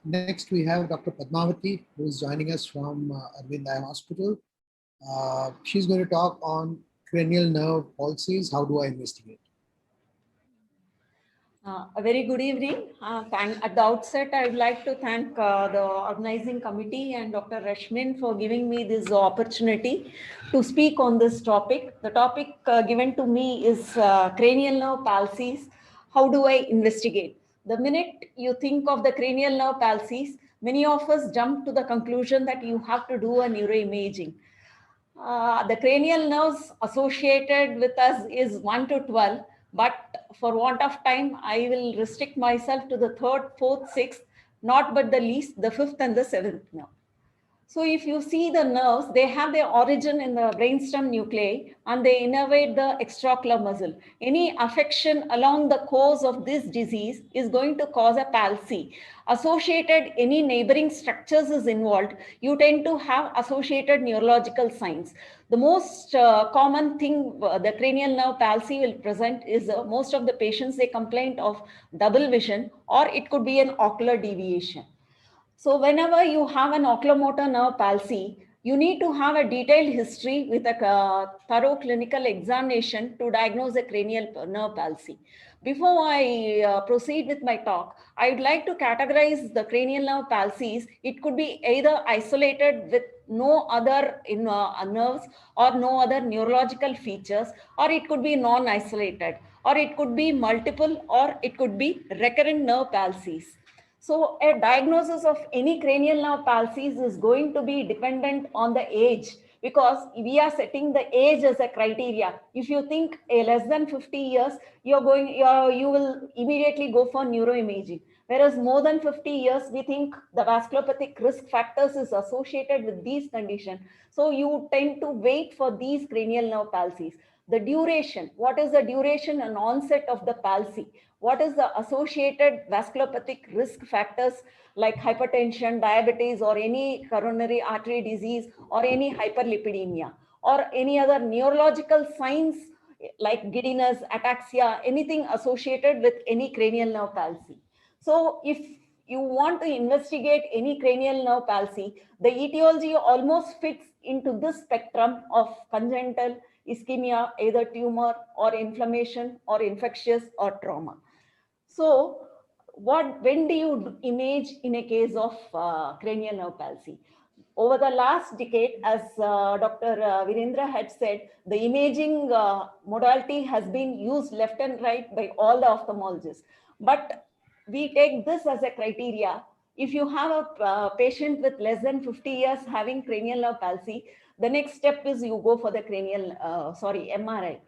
Next, we have Dr. Padmavati, who is joining us from Arvind Eye Hospital. She's going to talk on cranial nerve palsies. How do I investigate? A very good evening. At the outset, I would like to thank the organizing committee and Dr. Rashmin for giving me this opportunity to speak on this topic. The topic given to me is cranial nerve palsies. How do I investigate? The minute you think of the cranial nerve palsies, many of us jump to the conclusion that you have to do a neuroimaging. The cranial nerves associated with us is 1 to 12, but for want of time, I will restrict myself to the third, fourth, sixth, not but the least, the fifth and the seventh nerve. So if you see the nerves, they have their origin in the brainstem nuclei and they innervate the extraocular muscle. Any affection along the course of this disease is going to cause a palsy. Associated, any neighboring structures is involved, you tend to have associated neurological signs. The most common thing the cranial nerve palsy will present is most of the patients, they complain of double vision, or it could be an ocular deviation. So whenever you have an oculomotor nerve palsy, you need to have a detailed history with a thorough clinical examination to diagnose a cranial nerve palsy. Before I proceed with my talk, I would like to categorize the cranial nerve palsies. It could be either isolated with no other nerves or no other neurological features, or it could be non-isolated, or it could be multiple, or it could be recurrent nerve palsies. So a diagnosis of any cranial nerve palsies is going to be dependent on the age, because we are setting the age as a criteria. If you think less than 50 years, you will immediately go for neuroimaging. Whereas more than 50 years, we think the vasculopathic risk factors is associated with these conditions. So you tend to wait for these cranial nerve palsies. The duration, what is the duration and onset of the palsy? What is the associated vasculopathic risk factors like hypertension, diabetes, or any coronary artery disease, or any hyperlipidemia, or any other neurological signs like giddiness, ataxia, anything associated with any cranial nerve palsy. So if you want to investigate any cranial nerve palsy, the etiology almost fits into this spectrum of congenital, ischemia, either tumor or inflammation or infectious or trauma. So when do you image in a case of cranial nerve palsy? Over the last decade, as Dr. Virendra had said, the imaging modality has been used left and right by all the ophthalmologists. But we take this as a criteria. If you have a patient with less than 50 years having cranial nerve palsy, the next step is you go for the MRI.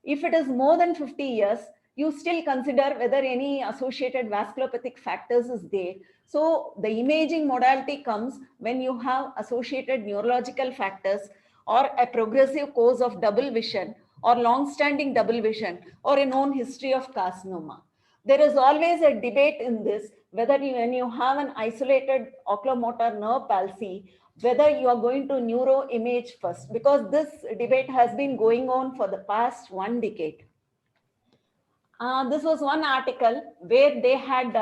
If it is more than 50 years, you still consider whether any associated vasculopathic factors is there. So the imaging modality comes when you have associated neurological factors, or a progressive course of double vision, or long-standing double vision, or a known history of carcinoma. There is always a debate in this, whether when you have an isolated oculomotor nerve palsy, whether you are going to neuroimage first, because this debate has been going on for the past 1 decade. This was one article where they had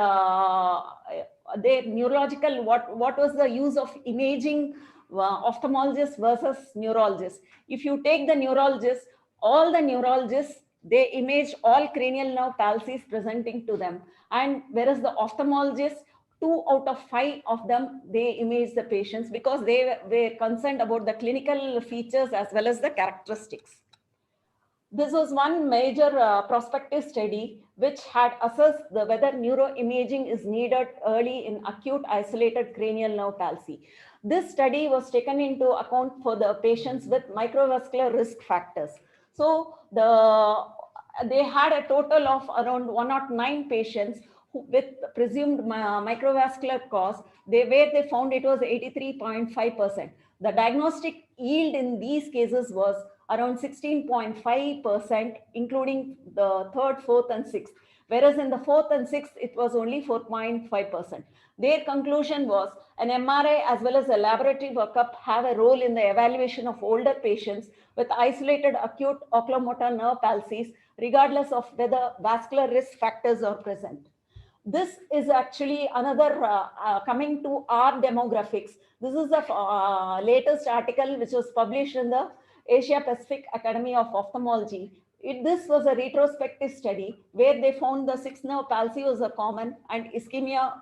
their neurological, what was the use of imaging ophthalmologists versus neurologists. If you take the neurologists, all the neurologists, they image all cranial nerve palsies presenting to them. And whereas the ophthalmologists, 2 out of 5 of them, they image the patients because they were concerned about the clinical features as well as the characteristics. This was one major prospective study which had assessed whether neuroimaging is needed early in acute isolated cranial nerve palsy. This study was taken into account for the patients with microvascular risk factors. So they had a total of around 109 patients with presumed microvascular cause. They found it was 83.5%. The diagnostic yield in these cases was around 16.5%, including the 3rd, 4th, and 6th. Whereas in the 4th and 6th, it was only 4.5%. Their conclusion was an MRI as well as a laboratory workup have a role in the evaluation of older patients with isolated acute oculomotor nerve palsies, regardless of whether vascular risk factors are present. This is actually another coming to our demographics. This is the latest article which was published in the Asia Pacific Academy of Ophthalmology. This was a retrospective study where they found the sixth nerve palsy was a common and ischemia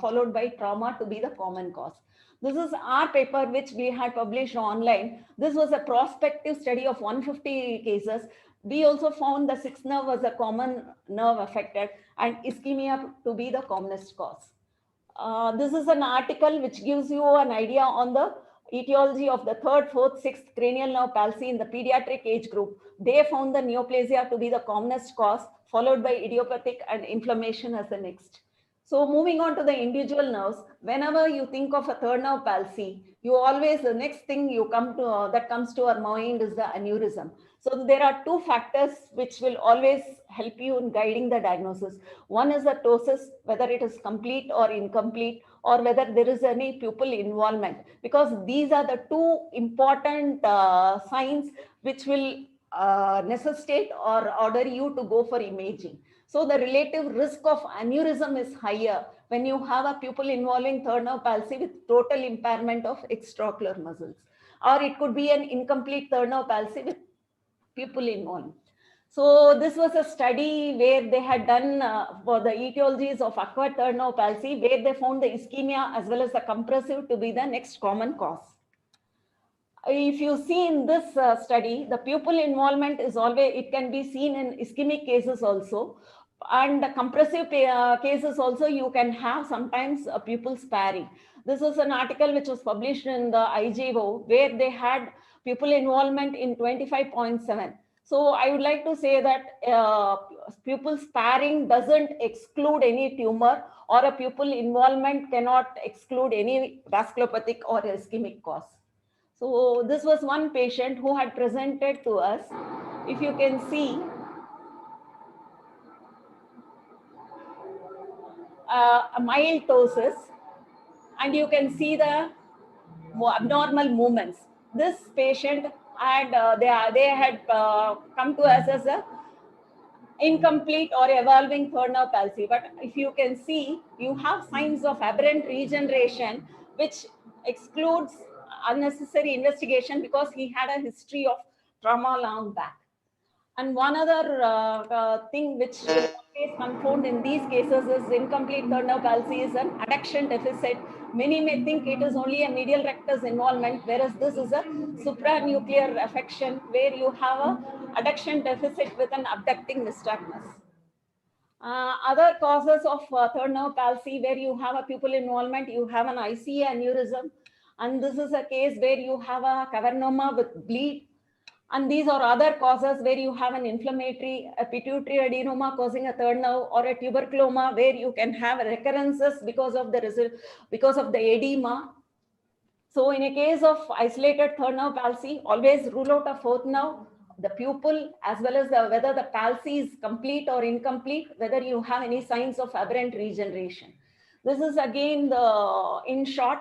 followed by trauma to be the common cause. This is our paper which we had published online. This was a prospective study of 150 cases. We also found the sixth nerve was a common nerve affected and ischemia to be the commonest cause. This is an article which gives you an idea on the etiology of the third, fourth, sixth cranial nerve palsy in the pediatric age group. They found the neoplasia to be the commonest cause, followed by idiopathic and inflammation as the next. So moving on to the individual nerves, whenever you think of a third nerve palsy, you always, the next thing you come to that comes to our mind is the aneurysm. So there are two factors which will always help you in guiding the diagnosis. One is the ptosis, whether it is complete or incomplete, or whether there is any pupil involvement, because these are the two important signs which will necessitate or order you to go for imaging. So the relative risk of aneurysm is higher when you have a pupil involving third nerve palsy with total impairment of extraocular muscles, or it could be an incomplete third nerve palsy with pupil involved. So this was a study where they had done for the etiologies of acquired third nerve palsy, where they found the ischemia as well as the compressive to be the next common cause. If you see in this study, the pupil involvement is always, it can be seen in ischemic cases also, and the compressive cases also you can have sometimes a pupil sparing. This was an article which was published in the IJO where they had pupil involvement in 25.7. So I would like to say that pupil sparing doesn't exclude any tumor, or a pupil involvement cannot exclude any vasculopathic or ischemic cause. So this was one patient who had presented to us. If you can see, a mild ptosis, and you can see the abnormal movements. This patient had, they had come to us as a incomplete or evolving third nerve palsy. But if you can see, you have signs of aberrant regeneration, which excludes unnecessary investigation because he had a history of trauma long back. And one other thing which will always confound in these cases is incomplete third nerve palsy is an adduction deficit. Many may think it is only a medial rectus involvement, whereas this is a supranuclear affection where you have a adduction deficit with an abducting nystagmus. Other causes of third nerve palsy where you have a pupil involvement, you have an ICA aneurysm, and this is a case where you have a cavernoma with bleed. And these are other causes where you have an inflammatory, a pituitary adenoma causing a third nerve, or a tuberculoma where you can have recurrences because of the edema. So in a case of isolated third nerve palsy, always rule out a fourth nerve, the pupil, as well as whether the palsy is complete or incomplete, whether you have any signs of aberrant regeneration. This is again in short.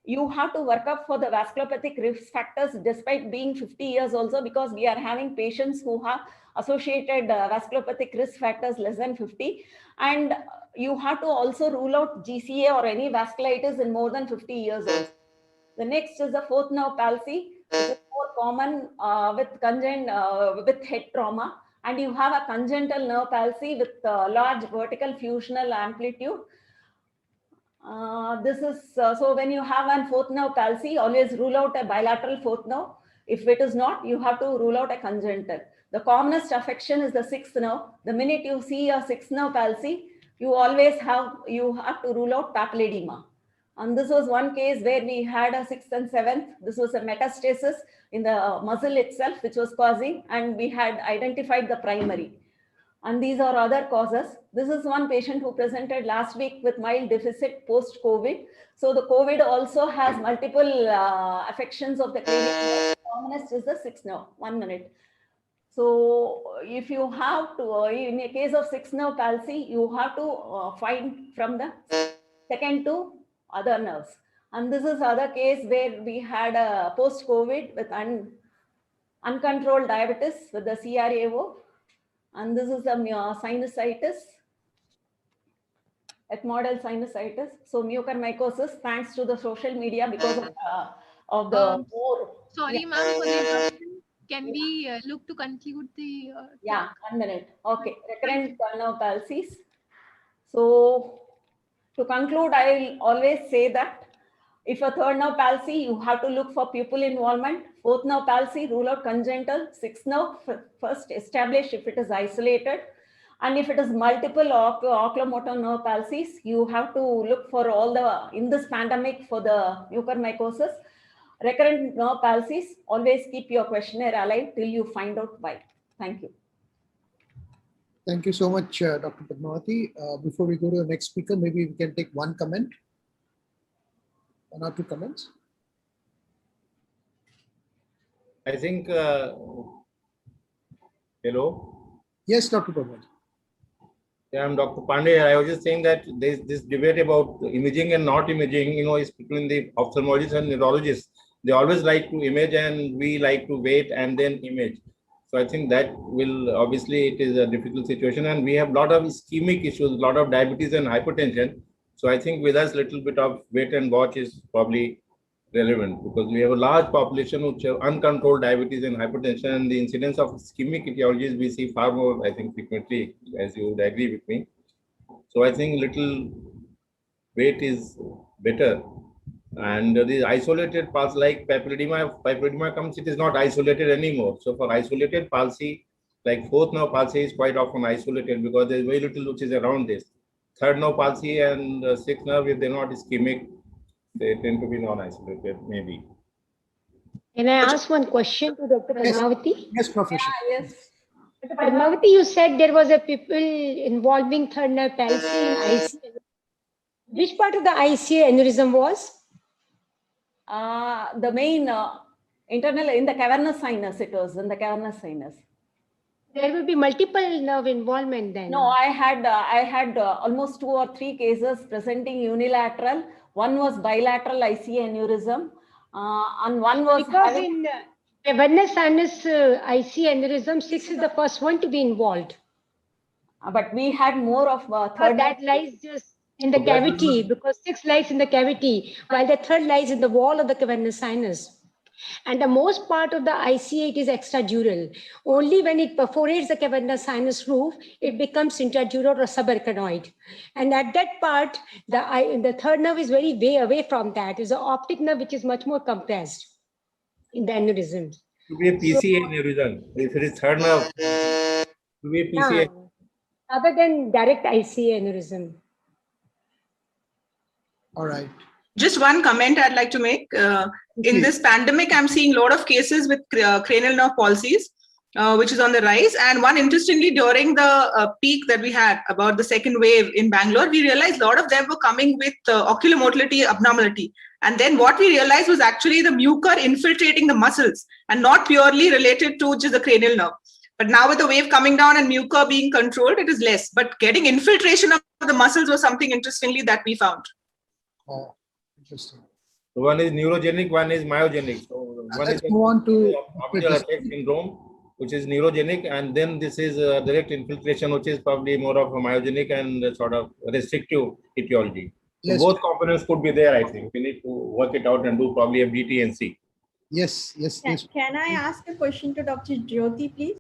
You have to work up for the vasculopathic risk factors despite being 50 years also, because we are having patients who have associated vasculopathic risk factors less than 50. And you have to also rule out GCA or any vasculitis in more than 50 years old. The next is the fourth nerve palsy, which is more common with head trauma. And you have a congenital nerve palsy with large vertical fusional amplitude. This is so when you have a fourth nerve palsy, always rule out a bilateral fourth nerve. If it is not, you have to rule out a congenital. The commonest affection is the sixth nerve. The minute you see a sixth nerve palsy, you have to rule out papilledema. And this was one case where we had a sixth and seventh. This was a metastasis in the muscle itself, which was causing, and we had identified the primary. And these are other causes. This is one patient who presented last week with mild deficit post-COVID. So the COVID also has multiple affections of the cranium. The commonest is the sixth nerve. 1 minute. So if you have to, in a case of sixth nerve palsy, you have to find from the second to other nerves. And this is other case where we had a post-COVID with uncontrolled diabetes with the CRAO. And this is the sinusitis. ethmoidal sinusitis. So mucormycosis, thanks to the social media because of the more. Sorry, Yeah. ma'am, for the interruption. Can we look to conclude the Yeah, talk? 1 minute. Okay, recurrent nerve palsies. So to conclude, I will always say that if a third nerve palsy, you have to look for pupil involvement. Fourth nerve palsy, rule out congenital. Sixth nerve, first establish if it is isolated. And if it is multiple oculomotor nerve palsies, you have to look for all the, in this pandemic, for the mucormycosis. Recurrent nerve palsies, always keep your questionnaire alive till you find out why. Thank you. Thank you so much, Dr. Padmavati. Before we go to the next speaker, maybe we can take one comment. 1 or 2 comments. I think, hello. Yes, Dr. Padmavati. Yeah, I'm Dr. Pandey. I was just saying that there's this debate about imaging and not imaging, is between the ophthalmologists and neurologists. They always like to image and we like to wait and then image. So I think that will, obviously it is a difficult situation and we have a lot of ischemic issues, a lot of diabetes and hypertension. So I think with us, little bit of wait and watch is probably relevant because we have a large population which have uncontrolled diabetes and hypertension, and the incidence of ischemic etiologies we see far more, I think, frequently, as you would agree with me. So I think little wait is better. And the isolated palsy like papilledema comes, it is not isolated anymore. So for isolated palsy, like fourth nerve palsy is quite often isolated because there is very little which is around this. Third nerve palsy and sixth nerve, if they're not ischemic, they tend to be non-isolated, maybe. Can I ask one question to Dr. Yes. Padmavati? Yes, Professor. Yes. Dr. Padmavati, you said there was a people involving third nerve palsy in ICA. Which part of the ICA aneurysm was? The main internal, in the cavernous sinus, it was in the cavernous sinus. There will be multiple nerve involvement then. No, I had almost 2 or 3 cases presenting unilateral. One was bilateral ICA aneurysm, and one was Because having, in cavernous sinus ICA aneurysm, 6 is the first one to be involved. but we had more of third. That lies just in the So that is cavity because 6 lies in the cavity, while the third lies in the wall of the cavernous sinus. And the most part of the ICA, it is extradural. Only when it perforates the cavernous sinus roof, it becomes intradural or subarachnoid. And at that part, the third nerve is very way away from that. It's the optic nerve, which is much more compressed in the aneurysm. To be a PCA aneurysm, if it is third nerve, to be a PCA. Other than direct ICA aneurysm. All right. Just one comment I'd like to make. In this pandemic, I'm seeing a lot of cases with cranial nerve palsies, which is on the rise. And one, interestingly, during the peak that we had about the second wave in Bangalore, we realized a lot of them were coming with oculomotility abnormality. And then what we realized was actually the mucor infiltrating the muscles and not purely related to just the cranial nerve. But now with the wave coming down and mucor being controlled, it is less. But getting infiltration of the muscles was something interestingly that we found. Oh, interesting. So one is neurogenic, one is myogenic. So one Let's is move on to optical attack syndrome, which is neurogenic, and then this is direct infiltration, which is probably more of a myogenic and sort of restrictive etiology. So Yes. both components could be there, I think. We need to work it out and do probably a BT and C. Yes, yes. Can I ask a question to Dr. Jyoti, please?